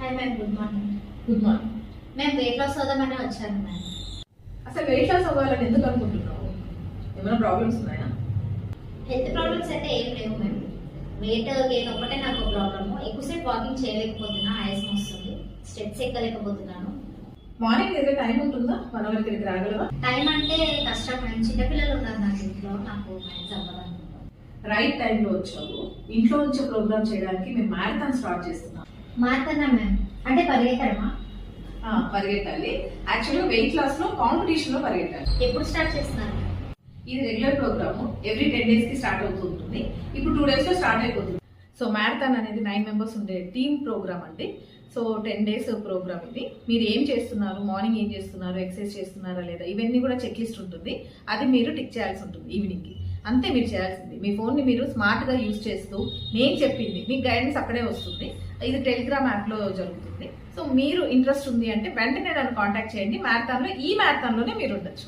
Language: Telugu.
Hi ma'am, good morning. Good morning. మేము వెయిట్ లాస్ అవుదామని వచ్చాను మ్యామ్. అసలు వెయిట్ లాస్ అవ్వాలని ఎందుకు అనుకుంటున్నావు? ఏమైనా ప్రాబ్లమ్స్ ఉన్నాయా? హెల్త్ ప్రాబ్లమ్స్ అయితే ఏం లేవు మ్యామ్. వెయిట్ గెయిన్ ఒకటే నాకు ప్రాబ్లము. ఎక్కువసేపు వాకింగ్ చేయలేకపోతున్నా, ఆయాసం వస్తుంది, స్టెప్స్ ఎక్కలేకపోతున్నాను. మార్నింగ్ ఏదో టైం ఉంటుందా? 1 అవర్ ఇక్కడికి రాగలవా? టైం అంటే కష్టం మ్యామ్. చిన్నపిల్లలు ఉన్నారు నాకు ఇంట్లో, నాకు మేనేజ్ అవ్వాలనుకుంటున్నాను. రైట్ టైంలో వచ్చావు. ఇంట్లో నుంచి ప్రోగ్రామ్ చేయడానికి మేము మ్యారథాన్ స్టార్ట్ చేస్తున్నాం. మారుతున్నా మ్యామ్. అంటే పరిగెత్తడమా? పరిగెత్తాలి. యాక్చువల్గా వెయిట్ లాస్ లో కాంపిటీషన్ లో పరిగెత్తాలి. ఎప్పుడు స్టార్ట్ చేస్తున్నారు? ఇది రెగ్యులర్ ప్రోగ్రామ్. ఎవ్రీ 10 days కి స్టార్ట్ అవుతూ ఉంటుంది. ఇప్పుడు 2 days లో స్టార్ట్ అయిపోతుంది. సో మ్యారథాన్ అనేది 9 members ఉండే టీమ్ ప్రోగ్రామ్ అండి. సో 10 days ప్రోగ్రామ్ ఇది. మీరు ఏం చేస్తున్నారు, మార్నింగ్ ఏం చేస్తున్నారు, ఎక్సర్సైజ్ చేస్తున్నారా లేదా, ఇవన్నీ కూడా చెక్ లిస్ట్ ఉంటుంది. అది మీరు టిక్ చేయాల్సి ఉంటుంది ఈవినింగ్ కి. అంతే మీరు చేయాల్సింది. మీ ఫోన్ ని మీరు స్మార్ట్ గా యూజ్ చేస్తూ నేను చెప్పింది మీకు గైడెన్స్ అక్కడే వస్తుంది. ఇది టెలిగ్రామ్ యాప్ లో జరుగుతుంది. సో మీరు ఇంట్రెస్ట్ ఉంది అంటే వెంటనే నన్ను కాంటాక్ట్ చేయండి. మ్యారథాన్ లో ఈ మ్యారథాన్ లోనే మీరు ఉండొచ్చు.